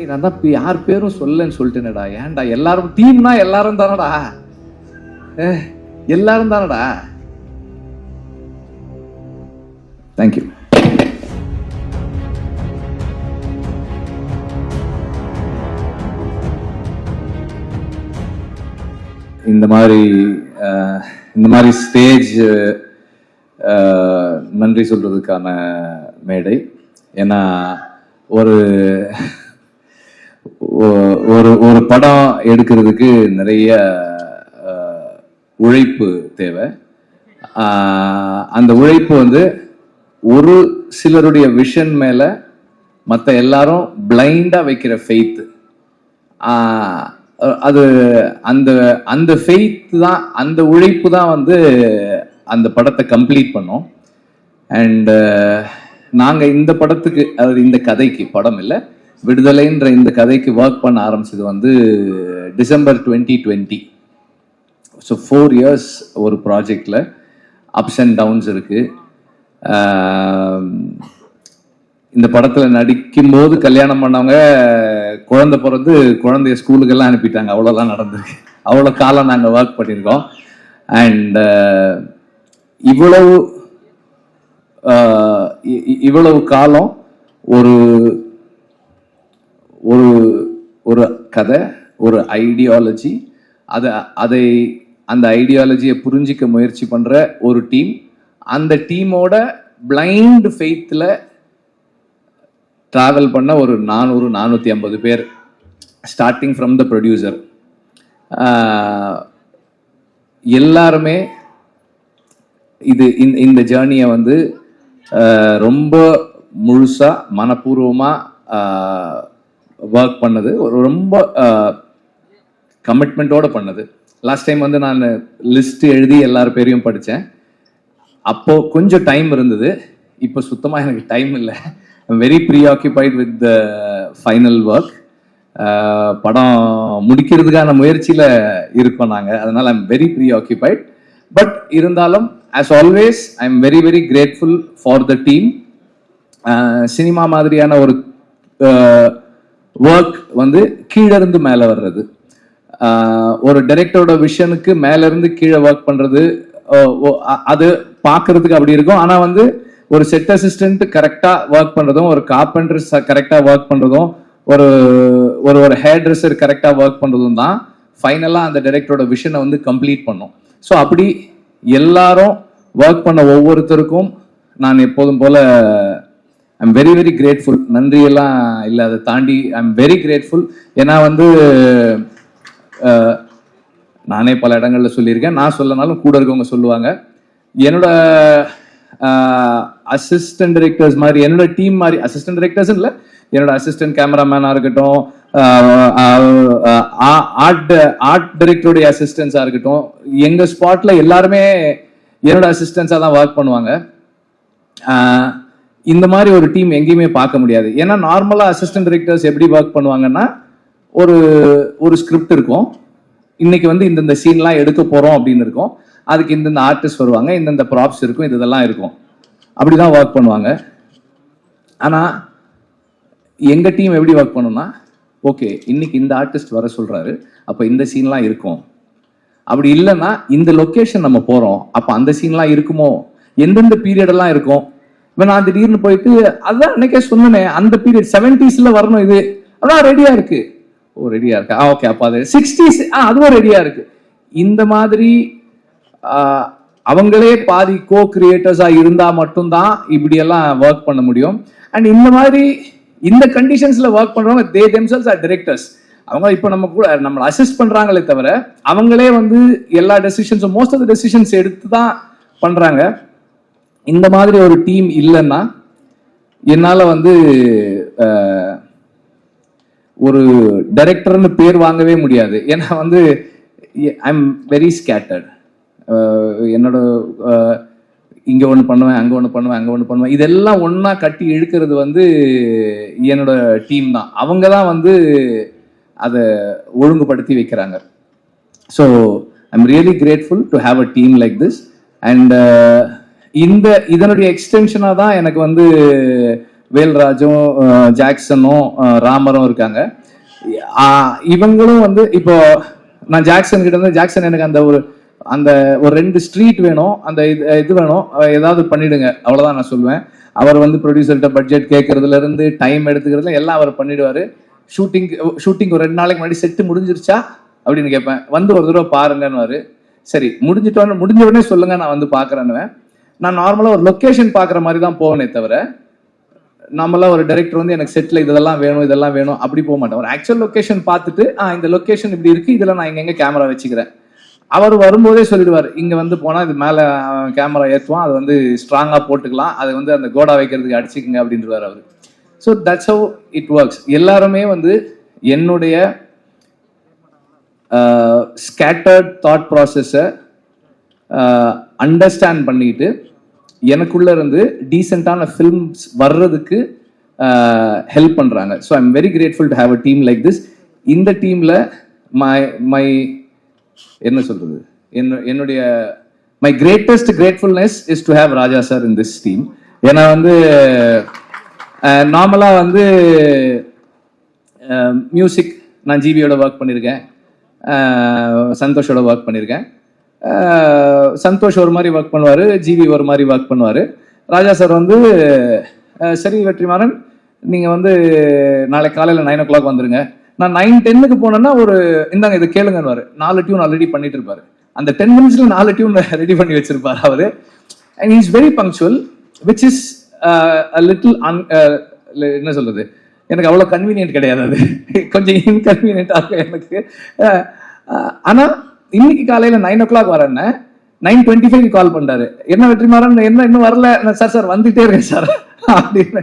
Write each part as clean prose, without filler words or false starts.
நான் தான் யார் பேரும் சொல்லன்னு சொல்லிட்டேனடா. ஏன்டா எல்லாரும் டீம்னா எல்லாரும் தானடா, எல்லாரும் தானடா. தேங்க்யூ. இந்த மாதிரி ஸ்டேஜ் நன்றி சொல்றதுக்கான மேடை. ஏன்னா ஒரு ஒரு படம் எடுக்கிறதுக்கு நிறைய உழைப்பு தேவை. அந்த உழைப்பு வந்து ஒரு சிலருடைய விஷன் மேல மற்ற எல்லாரும் பிளைண்டா வைக்கிற ஃபெய்த், அது அந்த ஃபெய்த் தான், அந்த உழைப்பு தான் வந்து அந்த படத்தை கம்ப்ளீட் பண்ணோம். அண்ட் நாங்க இந்த படத்துக்கு, அதாவது இந்த கதைக்கு, படம் இல்லை, விடுதலைன்ற இந்த கதைக்கு ஒர்க் பண்ண ஆரம்பிச்சது வந்து டிசம்பர் 2020. ஸோ 4 years ஒரு ப்ராஜெக்டில் அப்ஸ் அண்ட் டவுன்ஸ் இருக்கு. இந்த படத்தில் நடிக்கும்போது கல்யாணம் பண்ணவங்க குழந்தை பிறந்து குழந்தைய ஸ்கூலுக்கெல்லாம் அனுப்பிட்டாங்க. அவ்வளோதான் நடந்திருக்கு. அவ்வளோ காலம் நாங்கள் ஒர்க் பண்ணியிருக்கோம். அண்ட் இவ்வளவு காலம் ஒரு ஒரு ஒரு கதை, ஒரு ஐடியாலஜி, அந்த ஐடியாலஜியை புரிஞ்சிக்க முயற்சி பண்ற ஒரு டீம், அந்த டீமோட பிளைண்ட் ஃபெய்த்ல டிராவல் பண்ண ஒரு 450 பேர், ஸ்டார்டிங் ஃப்ரம் த ப்ரொடியூசர். எல்லாருமே இந்த ஜேர்னியை வந்து ரொம்ப முழுசா மனப்பூர்வமா ஒர்க் பண்ணது, ரொம்ப கமிட்மெண்ட்டோட பண்ணது. லாஸ்ட் டைம் வந்து நான் லிஸ்ட் எழுதி எல்லார் பேரையும் படித்தேன். அப்போ கொஞ்சம் டைம் இருந்தது, இப்போ சுத்தமாக எனக்கு டைம் இல்லை. I'm very preoccupied with the final work. படம் முடிக்கிறதுக்கான முயற்சியில் இருக்கோம் நாங்கள், அதனால் ஐம் வெரி ப்ரீஆக்கியூபைட். பட் இருந்தாலும் as always I am very very grateful for the team. Cinema மாதிரியான ஒரு ஒர்க் வந்து கீழே இருந்து மேலே வர்றது, ஒரு டைரக்டரோட விஷனுக்கு மேல இருந்து கீழே ஒர்க் பண்றது, அது பார்க்கறதுக்கு அப்படி இருக்கும். ஆனா வந்து ஒரு செட் அசிஸ்டன்ட் கரெக்டா ஒர்க் பண்றதும், ஒரு கார்பெண்டர் கரெக்டா ஒர்க் பண்றதும், ஒரு ஒரு ஹேர் ட்ரெஸ்ஸர் கரெக்டா ஒர்க் பண்றதும் தான் ஃபைனலா அந்த டைரக்டரோட விஷனை வந்து கம்ப்ளீட் பண்ணும். ஸோ அப்படி எல்லாரும் ஒர்க் பண்ண ஒவ்வொருத்தருக்கும் நான் எப்போதும் போல ஐம் வெரி வெரி கிரேட்ஃபுல். நன்றியெல்லாம் இல்லை, அதை தாண்டி ஐம் வெரி கிரேட்ஃபுல். ஏன்னா வந்து நானே பல இடங்கள்ல சொல்லியிருக்கேன், நான் சொல்லனாலும் கூட இருக்கவங்க சொல்லுவாங்க, என்னோட அசிஸ்டன்ட் டைரக்டர்ஸ் மாதிரி, என்னோட டீம் மாதிரி, அசிஸ்டன்ட் டைரக்டர்ஸ் இல்லை, என்னோட அசிஸ்டன்ட் கேமராமேனா இருக்கட்டும், ஆர்ட் டைரக்டருடைய அசிஸ்டன்ஸா இருக்கட்டும், எங்க ஸ்பாட்ல எல்லாருமே என்னோட அசிஸ்டன்ஸா தான் ஒர்க் பண்ணுவாங்க. இந்த மாதிரி ஒரு டீம் எங்கேயுமே பார்க்க முடியாது. ஏன்னா நார்மலா அசிஸ்டன்ட் டைரக்டர்ஸ் எப்படி ஒர்க் பண்ணுவாங்கன்னா, ஒரு ஸ்கிரிப்ட் இருக்கும், இன்னைக்கு வந்து இந்தந்த சீன்லாம் எடுக்க போறோம் அப்படின்னு இருக்கும், அதுக்கு இந்தந்த ஆர்டிஸ்ட் வருவாங்க, இந்தந்த ப்ராப்ஸ் இருக்கும், இதெல்லாம் இருக்கும், அப்படிதான் ஒர்க் பண்ணுவாங்க. ஆனா எங்க டீம் எப்படி ஒர்க் பண்ணும்னா, ஓகே இன்னைக்கு இந்த ஆர்டிஸ்ட் வர சொல்றாரு, அப்ப இந்த சீன்லாம் இருக்கும், அப்படி இல்லைன்னா இந்த லொக்கேஷன் நம்ம போறோம், அப்ப அந்த சீன்லாம் இருக்குமோ, எந்தெந்த பீரியட் எல்லாம் இருக்கும். இப்ப நான் திடீர்னு போயிட்டு அதான் அன்னைக்கே சொன்னேன், அந்த பீரியட் 70s வரணும், இது அதான் ரெடியா இருக்கு, ஓ ரெடியா இருக்கா, ஓகே அப்ப அது 60s அதுவும் ரெடியா இருக்கு. இந்த மாதிரி அவங்களே பாதி கோ கிரியேட்டர்ஸா இருந்தா மட்டும்தான் இப்படி எல்லாம் ஒர்க் பண்ண முடியும். அண்ட் இந்த மாதிரி இந்த கண்டிஷன்ஸ்ல ஒர்க் பண்றவங்க தே themselves are directors. அவங்க இப்போ நம்ம கூட நம்மளை அசிஸ்ட் பண்றாங்களே தவிர அவங்களே வந்து எல்லா டெசிஷன்ஸும், மோஸ்ட் ஆஃப் த டெசிஷன்ஸ் எடுத்து தான் பண்றாங்க. இந்த மாதிரி ஒரு டீம் இல்லைன்னா என்னால வந்து ஒரு டைரக்டர்னு பேர் வாங்கவே முடியாது. ஏன்னா வந்து ஐ எம் வெரி ஸ்கேட்டர்ட். என்னோட இங்க ஒன்று பண்ணுவேன், அங்க ஒன்று பண்ணுவேன், அங்க ஒன்று பண்ணுவேன், இதெல்லாம் ஒன்னா கட்டி இழுக்கிறது வந்து என்னோட டீம் தான். அவங்க தான் வந்து அதை ஒழுங்குபடுத்தி வைக்கிறாங்க. So I am really grateful to have a team like this. And இதனுடைய எக்ஸ்டென்ஷனாக தான் எனக்கு வந்து வேல்ராஜும் ஜாக்சனும் ராமரும் இருக்காங்க. இவங்களும் வந்து இப்போ நான் ஜாக்சன் கிட்ட இருந்து, ஜாக்சன் எனக்கு அந்த ஒரு 2 ஸ்ட்ரீட் வேணும், அந்த இது வேணும், ஏதாவது பண்ணிடுங்க, அவ்வளவுதான் நான் சொல்லுவேன். அவர் வந்து ப்ரொடியூசர்கிட்ட பட்ஜெட் கேட்கறதுல இருந்து டைம் எடுத்துக்கிறதுல எல்லாம் அவர் பண்ணிடுவாரு. ஷூட்டிங் ஒரு 2 நாளைக்கு முன்னாடி செட்டு முடிஞ்சிருச்சா அப்படின்னு கேட்பேன். வந்து ஒரு தடவை பாருங்கன்னு. சரி முடிஞ்ச உடனே சொல்லுங்க, நான் வந்து பாக்குறேன்னுவேன். நான் நார்மலா ஒரு லொக்கேஷன் பாக்குற மாதிரி தான் போவேனே தவிர, நம்மளா ஒரு டைரக்டர் வந்து எனக்கு செட்ல இதெல்லாம் வேணும் அப்படி போக மாட்டேன். ஒரு ஆக்சுவல் லொக்கேஷன் பார்த்துட்டு இந்த லொக்கேஷன் இப்படி இருக்கு, இதுல நான் எங்க கேமரா வச்சுக்கிறேன். அவர் வரும்போதே சொல்லிடுவார், இங்க வந்து போனா இது மேல கேமரா ஏற்றுவான், அது வந்து ஸ்ட்ராங்கா போட்டுக்கலாம், அது வந்து அந்த கோடா வைக்கிறதுக்கு அடிச்சுக்குங்க அப்படின்றார் அவர். So that's how it works. எல்லாருமே வந்து என்னுடைய ஸ்கேட்டர்ட் தாட் ப்ராசஸை அண்டர்ஸ்டாண்ட் பண்ணிட்டு எனக்குள்ள இருந்து டீசென்டான ஃபிலிம்ஸ் வர்றதுக்கு ஹெல்ப் பண்றாங்க. So I am very grateful to have a team like this. இந்த டீம்ல மை என்ன சொல்றது, என்னுடைய my greatest gratefulness is to have Raja sir in this team. ஏன்னா வந்து நார்மலா வந்து மியூசிக் நான் ஜிபியோட ஒர்க் பண்ணியிருக்கேன், சந்தோஷோட ஒர்க் பண்ணியிருக்கேன். சந்தோஷ் ஒரு மாதிரி ஒர்க் பண்ணுவார், ஜிவி ஒரு மாதிரி ஒர்க் பண்ணுவார். ராஜா சார் வந்து சரி வெற்றிமாறன், நீங்கள் வந்து நாளை காலையில் 9 o'clock வந்துருங்க. நான் 9:10 போனேன்னா இந்தாங்க இதை கேளுங்கன்னு 4 டியூன் ஆல்ரெடி பண்ணிட்டு இருப்பாரு. அந்த 10 minutesல 4 டியூன் ரெடி பண்ணி வச்சிருப்பாரு அவரு. And he is very punctual, which is little என்ன சொல்றது, எனக்கு அவ்வளோ கன்வீனியன்ட் கிடையாது, அது கொஞ்சம் இன்கன்வீனியன்ட் ஆகும் எனக்கு. ஆனால் இன்னைக்கு காலையில 9 o'clock வரேன்னு 9:25 கால் பண்றாரு. என்ன வெற்றிமாறன், என்ன இன்னும் வரல? சார் வந்துட்டே இருக்கேன் சார் அப்படின்னு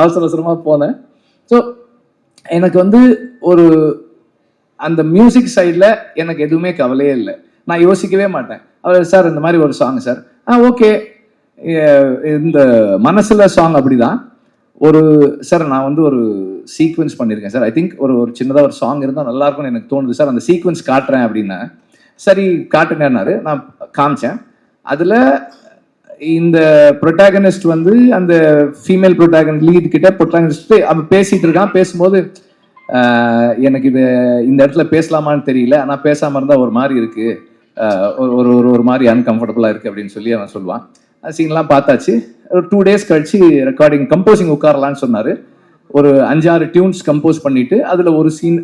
அவசரமா போனேன். ஸோ எனக்கு வந்து அந்த மியூசிக் சைட்ல எனக்கு எதுவுமே கவலையே இல்லை. நான் யோசிக்கவே மாட்டேன். அவர் சார் இந்த மாதிரி ஒரு சாங் சார், ஓகே, இந்த மனசுல சாங் அப்படிதான். சார் நான் வந்து ஒரு சீக்வன்ஸ் பண்ணியிருக்கேன் சார், ஐ திங்க் ஒரு சின்னதாக ஒரு சாங் இருந்தால் நல்லா இருக்கும்னு எனக்கு தோணுது சார், அந்த சீக்வன்ஸ் காட்டுறேன் அப்படின்னா. சரி காட்டுங்கன்னாரு. நான் காமிச்சேன். அதுல இந்த ப்ரொட்டாகனிஸ்ட் வந்து அந்த ஃபீமேல் ப்ரொட்டாகனிஸ்ட் லீட் கிட்ட ப்ரொட்டாகனிஸ்ட் அவன் பேசிட்டு இருக்கான். பேசும்போது எனக்கு இந்த இடத்துல பேசலாமான்னு தெரியல, ஆனா பேசாம இருந்தா ஒரு மாதிரி இருக்கு, ஒரு மாதிரி அன்கம்ஃபர்டபுளா இருக்கு அப்படின்னு சொல்லி அவன் சொல்லுவான். சீன்லாம் பார்த்தாச்சு. ஒரு 2 days கழிச்சு ரெக்கார்டிங் கம்போசிங் உட்காரலான்னு சொன்னாரு. ஒரு 5-6 டியூன்ஸ் கம்போஸ் பண்ணிட்டு அதுல ஒரு சீன்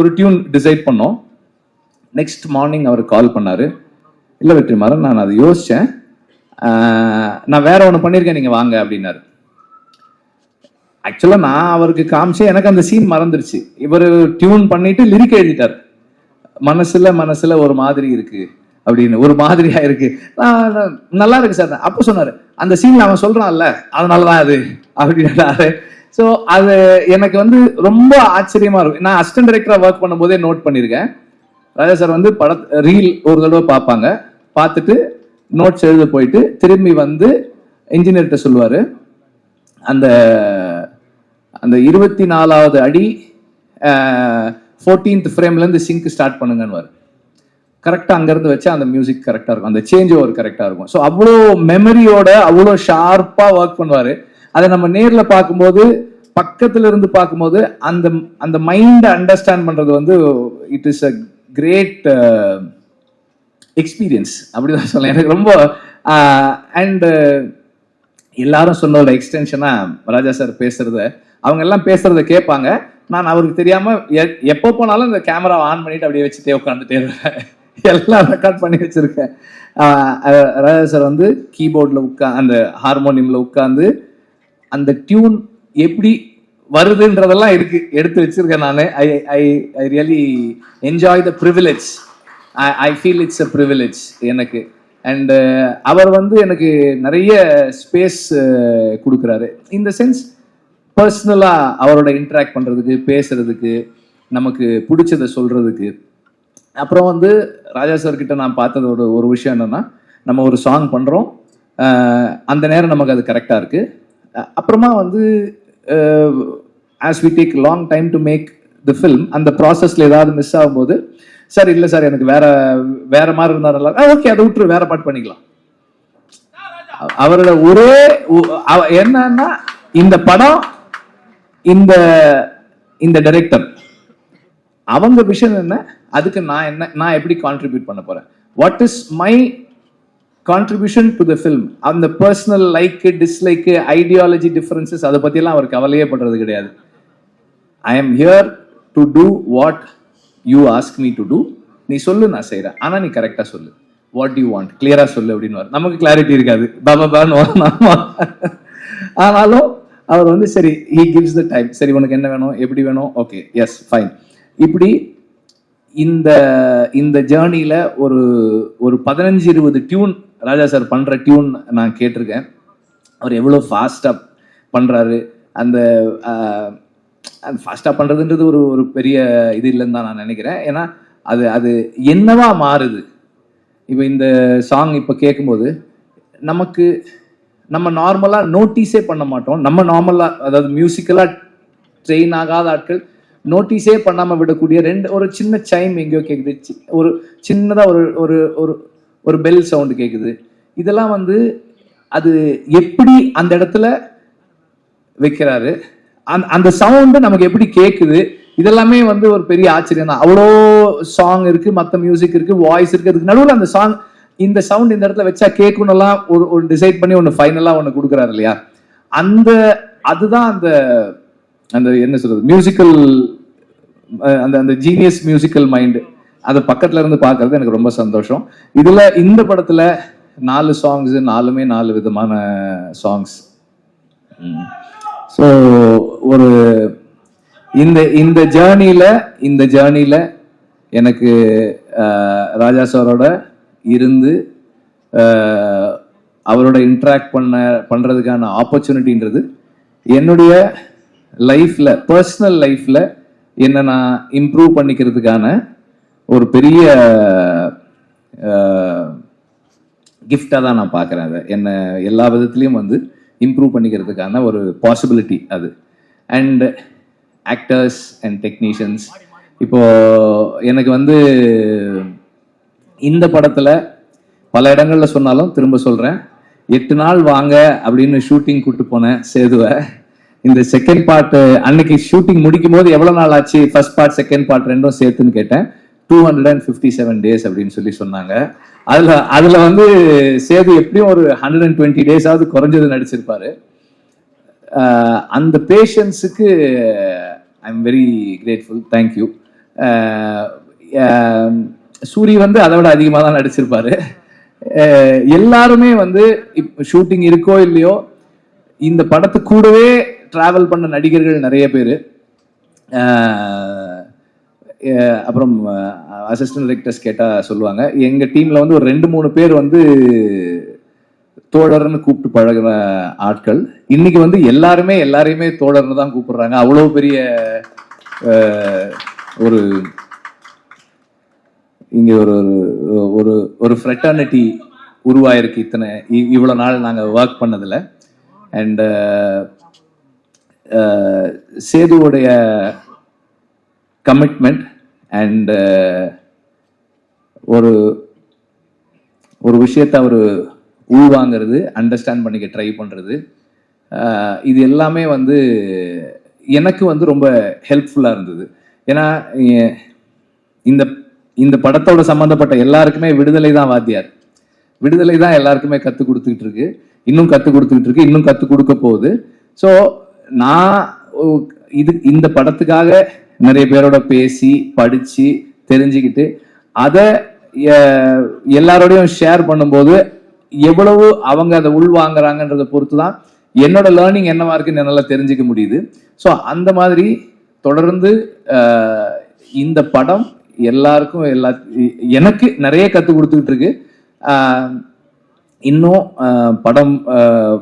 ஒரு டியூன் டிசைட் பண்ணோம். நெக்ஸ்ட் மார்னிங் அவர் கால் பண்ணாரு. இல்லை வெற்றிமாறன், நான் அதை யோசிச்சேன், நான் வேற ஒன்று பண்ணியிருக்கேன், நீங்க வாங்க அப்படின்னாரு. ஆக்சுவலா நான் அவருக்கு காமிச்சேன், எனக்கு அந்த சீன் மறந்துருச்சு. இவர் டியூன் பண்ணிட்டு லிரிக் எழுதிட்டார். மனசுல ஒரு மாதிரி இருக்கு அப்படின்னு, ஒரு மாதிரியா இருக்கு, நல்லா இருக்கு சார். அப்போ சொன்னாரு, அந்த சீன்ல அவன் சொல்றான்ல அதனாலதான் அது அப்படின்னாரு. ஸோ அது எனக்கு வந்து ரொம்ப ஆச்சரியமா இருக்கும். நான் அசிஸ்டன்ட் டைரக்டரா ஒர்க் பண்ணும்போதே நோட் பண்ணியிருக்கேன். ராஜா சார் வந்து ரீல் ஒரு தடவை பார்ப்பாங்க, பார்த்துட்டு நோட்ஸ் எழுத போயிட்டு திரும்பி வந்து இன்ஜினியர்கிட்ட சொல்லுவாரு, அந்த 24வது அடி 14th ஃப்ரேம்ல இருந்து சிங்க் ஸ்டார்ட் பண்ணுங்கன்னு. கரெக்டா அங்க இருந்து வச்சா அந்த மியூசிக் கரெக்டா இருக்கும், அந்த சேஞ்ச் ஓவர் கரெக்டா இருக்கும். ஸோ அவ்வளோ மெமரியோட அவ்வளோ ஷார்ப்பா ஒர்க் பண்ணுவாரு. அதை நம்ம நேர்ல பார்க்கும்போது, பக்கத்துல இருந்து பார்க்கும்போது அந்த மைண்ட் அண்டர்ஸ்டாண்ட் பண்றது வந்து it is a great experience அப்படிதான் சொல்லலாம் எனக்கு ரொம்ப. அண்ட் எல்லாரும் சொன்னதோட எக்ஸ்டென்ஷனா ராஜா சார் பேசுறத, அவங்க எல்லாம் பேசுறத கேட்பாங்க. நான் அவருக்கு தெரியாம எப்போ போனாலும் இந்த கேமராவை ஆன் பண்ணிட்டு அப்படியே வச்சுட்டே உட்காந்துட்டே இருப்பேன். எல்லாம் ரெக்கார்ட் பண்ணி வச்சிருக்கேன். ராஜா சார் வந்து கீபோர்ட்ல அந்த ஹார்மோனியம்ல உட்காந்து அந்த டியூன் எப்படி வருதுன்றதெல்லாம் எடுத்து வச்சிருக்கேன் நான். I really enjoy the privilege. I feel it's a privilege எனக்கு. அண்ட் அவர் வந்து எனக்கு நிறைய ஸ்பேஸ் கொடுக்குறாரு. இந்த சென்ஸ் பர்சனலா அவரோட இன்டராக்ட் பண்றதுக்கு, பேசுறதுக்கு, நமக்கு பிடிச்சதை சொல்றதுக்கு. அப்புறம் வந்து ராஜா சார் கிட்ட நான் பார்த்ததோட ஒரு விஷயம் என்னன்னா, நம்ம ஒரு சாங் பண்றோம், அந்த நேரம் நமக்கு அது கரெக்டா இருக்கு. அப்புறமா வந்து as we take long time to make the film, அந்த ப்ராசஸ்ல ஏதாவது மிஸ் ஆகும்போது, சார் இல்லை சார் எனக்கு வேற மாதிரி இருந்தாலும் ஓகே அதை விட்டுரு, வேற பாட்டு பண்ணிக்கலாம். அவரோட ஒரே என்னன்னா இந்த படம் இந்த இந்த டைரக்டர் அவங்க விஷன் என்ன, அதுக்கு நான் எப்படி கான்ட்ரிபியூட் பண்ண போறேன், what is my contribution to the film. அந்த personal like dislike ideology differences அதை பத்தியெல்லாம் அவர் கவலையே பண்றது கிடையாது. I am here to do what you ask me to do. நீ சொல்லு, நான் செய்யறேன், ஆனா நீ கரெக்டா சொல்லு, வாட் யூ வாண்ட் கிளியரா சொல்லு அப்படின்னு. நமக்கு கிளாரிட்டி இருக்காது, ஆனாலும் அவர் வந்து சரி, he gives the time. சரி உனக்கு என்ன வேணும், எப்படி வேணும், ஓகே எஸ் ஃபைன். இப்படி இந்த இந்த ஜேர்னில ஒரு ஒரு 15-20 டியூன் ராஜா சார் பண்ற டியூன் நான் கேட்டிருக்கேன். அவர் எவ்வளவு ஃபாஸ்டா பண்றாரு. அந்த ஃபாஸ்டா பண்றதுன்றது ஒரு ஒரு பெரிய இது இல்லைன்னு தான் நான் நினைக்கிறேன். ஏன்னா அது அது என்னவா மாறுது. இப்போ இந்த சாங் இப்போ கேட்கும்போது நமக்கு நம்ம நார்மலா நோட்டீஸே பண்ண மாட்டோம். நம்ம நார்மலா, அதாவது மியூசிக்கலா ட்ரெயின் ஆகாத ஆட்கள் நோட்டீஸே பண்ணாம விடக்கூடிய ஒரு சின்ன சைம் எங்கேயோ கேக்குது, ஒரு சின்னதா ஒரு ஒரு ஒரு ஒரு பெல் சவுண்ட் கேக்குது. இதெல்லாம் வந்து அது எப்படி அந்த இடத்துல வைக்கிறாரு, அந்த சவுண்ட் நமக்கு எப்படி கேக்குது, இதெல்லாமே வந்து ஒரு பெரிய ஆச்சரியம் தான். அவ்வளோ சாங் இருக்கு, மற்ற மியூசிக் இருக்கு, வாய்ஸ் இருக்கு, அதுக்கு நடுவில் அந்த சாங் இந்த சவுண்ட் இந்த இடத்துல வச்சா கேட்கணும்லாம் ஒரு டிசைட் பண்ணி ஒன்று ஃபைனலா ஒன்று கொடுக்குறாரு இல்லையா. அதுதான் அந்த அந்த என்ன சொல்றது மியூசிக்கல், அந்த அந்த ஜீனியஸ் மியூசிக்கல் மைண்ட். அதை பக்கத்துல இருந்து பார்க்கறது எனக்கு ரொம்ப சந்தோஷம். இதுல இந்த படத்துல 4 சாங்ஸ், 4மே 4 விதமான சாங்ஸ். ஸோ ஒரு இந்த ஜேர்னியில எனக்கு ராஜா சாரோட இருந்து அவரோட இன்ட்ராக்ட் பண்றதுக்கான ஆப்பர்ச்சுனிட்டின்றது என்னுடைய லைஃப்ல, பர்சனல் லைஃப்ல என்ன நான் இம்ப்ரூவ் பண்ணிக்கிறதுக்கான ஒரு பெரிய கிஃப்டா தான் நான் பார்க்குறேன். அதை என்ன எல்லா விதத்துலையும் வந்து இம்ப்ரூவ் பண்ணிக்கிறதுக்கான ஒரு பாசிபிலிட்டி அது. அண்ட் ஆக்டர்ஸ் அண்ட் டெக்னீஷியன்ஸ், இப்போ எனக்கு வந்து இந்த படத்துல பல இடங்கள்ல சொன்னாலும் திரும்ப சொல்றேன், 8 நாள் வாங்க அப்படின்னு ஷூட்டிங் கூட்டு போனேன் சேதுவை. இந்த செகண்ட் பார்ட் அன்னைக்கு ஷூட்டிங் முடிக்கும் போது எவ்வளவு நாள் ஆச்சு, ஃபர்ஸ்ட் பார்ட் செகண்ட் பார்ட் ரெண்டும் சேர்த்துன்னு கேட்டேன். 257 டேஸ் அப்படின்னு சொல்லி சொன்னாங்க. அதுல வந்து சேது எப்படியும் ஒரு 120 டேஸாவது குறைஞ்சது நடிச்சிருப்பாரு. அந்த பேஷன்ஸுக்கு I am very grateful, thank you. Soori வந்து அதை விட அதிகமாக தான் நடிச்சிருப்பாரு. எல்லாருமே வந்து இப்போ ஷூட்டிங் இருக்கோ இல்லையோ இந்த படத்து கூடவே டிராவல் பண்ண நடிகர்கள் நிறைய பேர். அப்புறம் அசிஸ்டன்ட் டைரக்டர்ஸ் கேட்டால் சொல்லுவாங்க, எங்கள் டீமில் வந்து ஒரு 2-3 பேர் வந்து தோழர்னு கூப்பிட்டு பழகிற ஆட்கள். இன்னைக்கு வந்து எல்லாரையுமே தோழர்னு தான் கூப்பிடுறாங்க. அவ்வளோ பெரிய ஒரு இங்கே ஒரு ஒரு ஒரு ஃப்ரெட்டர்னிட்டி உருவாயிருக்கு இவ்வளோ நாள் நாங்கள் ஒர்க் பண்ணதில். அண்ட் சேதுவோடைய கமிட்மெண்ட் அண்ட் ஒரு விஷயத்தை அவர் உள்வாங்கிறது, அண்டர்ஸ்டாண்ட் பண்ணிக்க ட்ரை பண்ணுறது, இது எல்லாமே வந்து எனக்கு வந்து ரொம்ப ஹெல்ப்ஃபுல்லாக இருந்தது. ஏன்னா இந்த படத்தோட சம்மந்தப்பட்ட எல்லாருக்குமே விடுதலை தான் வாத்தியார். விடுதலை தான் எல்லாருக்குமே கற்றுக் கொடுத்துக்கிட்டு இருக்கு, இன்னும் கற்றுக் கொடுத்துக்கிட்டு இருக்கு, இன்னும் கற்றுக் கொடுக்க போகுது. ஸோ நான் இந்த படத்துக்காக நிறைய பேரோட பேசி படிச்சு தெரிஞ்சுக்கிட்டு அதை எல்லாரோடையும் ஷேர் பண்ணும்போது எவ்வளவு அவங்க அதை உள்வாங்குறாங்கன்றதை பொறுத்து தான் என்னோட லேர்னிங் என்னவா இருக்குன்னு என்னால் தெரிஞ்சுக்க முடியுது. ஸோ அந்த மாதிரி தொடர்ந்து இந்த படம் எல்லாருக்கும் எனக்கு நிறைய கற்றுக் கொடுத்துக்கிட்டு இருக்கு. இன்னும் படம்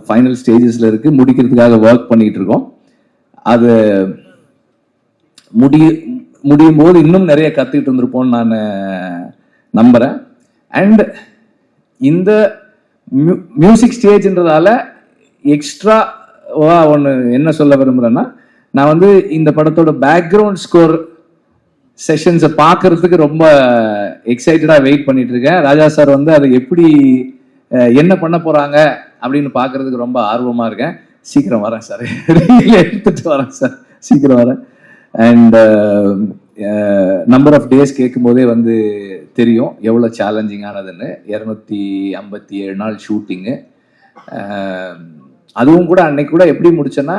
ஃபைனல் ஸ்டேஜஸ்ல இருக்கு, முடிக்கிறதுக்காக ஒர்க் பண்ணிட்டு இருக்கோம். அது முடியும் போது இன்னும் நிறைய கத்துக்கிட்டு இருந்திருப்போம்னு நான் நம்புறேன். அண்ட் இந்த மியூசிக் ஸ்டேஜ்ன்றதால எக்ஸ்ட்ராவா ஒன்று என்ன சொல்ல விரும்புறேன்னா, நான் வந்து இந்த படத்தோட பேக்ரவுண்ட் ஸ்கோர் செஷன்ஸை பார்க்கறதுக்கு ரொம்ப எக்ஸைட்டடா வெயிட் பண்ணிட்டு இருக்கேன். ராஜா சார் வந்து அதை எப்படி என்ன பண்ண போறாங்க அப்படின்னு பார்க்கறதுக்கு ரொம்ப ஆர்வமா இருக்கேன். சீக்கிரம் வரேன் சார், எடுத்துட்டு வரேன் சார், சீக்கிரம் வரேன். அண்ட் நம்பர் ஆஃப் டேஸ் கேட்கும் போதே வந்து தெரியும் எவ்வளோ சேலஞ்சிங்கானதுன்னு. 257 நாள் ஷூட்டிங்கு. அதுவும் கூட அன்னைக்கு கூட எப்படி முடிச்சேன்னா,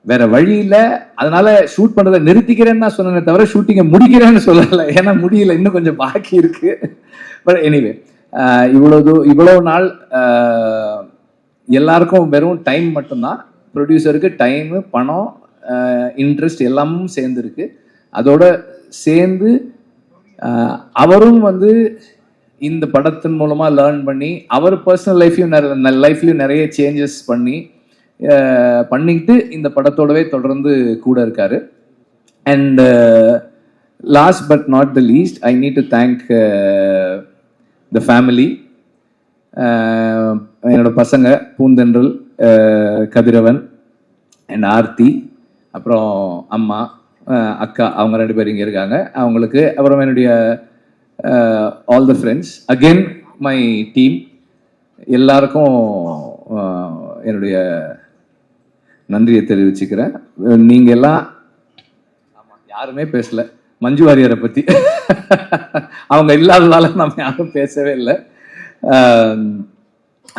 வேற வழி இல்லை, அதனால ஷூட் பண்றதை நிறுத்திக்கிறேன்னு நான் சொன்னேனே தவிர ஷூட்டிங்கை முடிக்கிறேன்னு சொல்லலை. ஏன்னா முடியல, இன்னும் கொஞ்சம் பாக்கி இருக்கு. பட் எனிவே, இவ்வளவு நாள் எல்லாருக்கும் வெறும் டைம் மட்டும்தான். ப்ரொடியூசருக்கு டைமு, பணம், இன்ட்ரெஸ்ட் எல்லாமும் சேர்ந்துருக்கு. அதோட சேர்ந்து அவரும் வந்து இந்த படத்தின் மூலமா லேர்ன் பண்ணி அவர் பர்சனல் லைஃப்லயும் நிறைய சேஞ்சஸ் பண்ணிட்டு இந்த படத்தோடவே தொடர்ந்து கூட இருக்காரு. And last but not the least, I need to thank the family. என்னோட பசங்க பூந்தென்றல், கதிரவன் அண்ட் ஆர்த்தி, அப்புறம் அம்மா, அக்கா, அவங்க 2 பேர் இங்கே இருக்காங்க. அவங்களுக்கு அப்புறம் என்னுடைய all the friends, again my team, எல்லாருக்கும் என்னுடைய நன்றியை தெரிவிச்சுக்கிறேன். நீங்க எல்லாம் யாருமே பேசல மஞ்சு வாரியரை பத்தி. அவங்க இல்லாததால நம்ம யாரும் பேசவே இல்லை.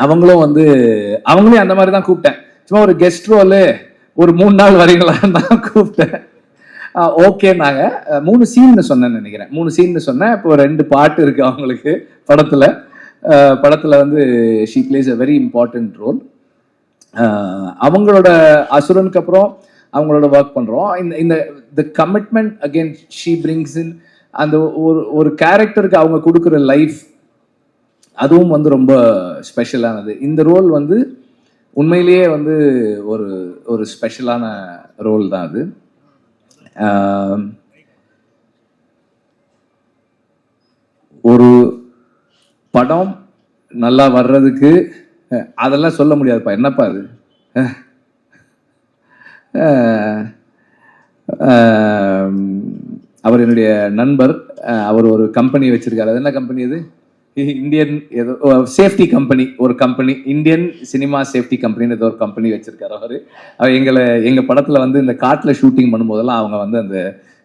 அவங்களும் வந்து அவங்களையும் அந்த மாதிரி தான் கூப்பிட்டேன். சும்மா ஒரு கெஸ்ட் ரோலு ஒரு 3 நாள் வரீங்களான்னு தான் கூப்பிட்டேன். ஓகே, நாங்க 3 சீன் சொன்னேன்னு நினைக்கிறேன். 3 சீன் சொன்னேன். இப்போ 2 பாட்டு இருக்கு அவங்களுக்கு படத்துல வந்து she plays a very important role. அவங்களோட அசுரனுக்கு அப்புறம் அவங்களோட ஒர்க் பண்றோம். இந்த commitment again she brings in. அந்த ஒரு கேரக்டருக்கு அவங்க கொடுக்குற லைஃப், அதுவும் வந்து ரொம்ப ஸ்பெஷலானது. இந்த ரோல் வந்து உண்மையிலேயே வந்து ஒரு ஸ்பெஷலான ரோல் தான் அது. ஒரு படம் நல்லா வர்றதுக்கு அதெல்லாம் சொல்ல முடியாதுப்பா, என்னப்பா அது. அவர் என்னுடைய நண்பர். அவர் ஒரு கம்பெனி வச்சிருக்காரு. அது என்ன கம்பெனி அது? இந்தியன் ஏதோ சேஃப்டி கம்பெனி, ஒரு கம்பெனி, இந்தியன் சினிமா சேஃப்டி கம்பெனின்னு ஏதோ ஒரு கம்பெனி வச்சிருக்காரு அவர். எங்க படத்துல வந்து இந்த காட்டுல ஷூட்டிங் பண்ணும்போதெல்லாம் அவங்க வந்து அந்த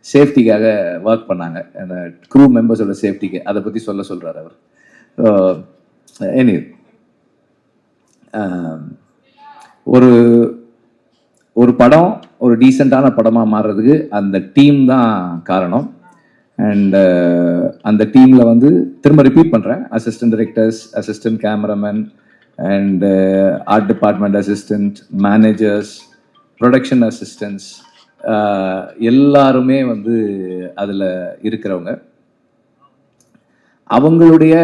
சேஃப்டிக்காக ஒர்க் பண்ணாங்க, அந்த க்ரூ மெம்பர்ஸோட சேஃப்டிக்கு. அதை பத்தி சொல்றாரு அவர். எனி ஒரு படம் ஒரு டீசெண்டான படமா மாறுறதுக்கு அந்த டீம் தான் காரணம். அண்ட் அந்த டீம்ல வந்து திரும்ப ரிப்பீட் பண்றேன், assistant directors, assistant cameraman and art department assistant, managers, production assistants, எல்லாருமே வந்து அதுல இருக்கிறவங்க. அவங்களுடைய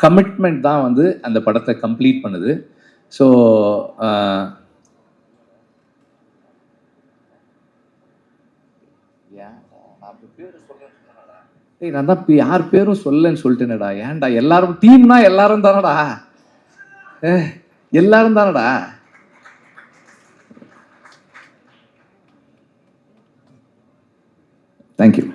கமிட்மெண்ட் தான் வந்து அந்த படத்தை கம்ப்ளீட் பண்ணுது. ஸோ நான் தான் யார் பேரும் சொல்லன்னு சொல்லிட்டேனடா. ஏன்டா, எல்லாரும் டீம்னா எல்லாரும் தானடா, எல்லாரும் தானடா. தேங்க்யூ.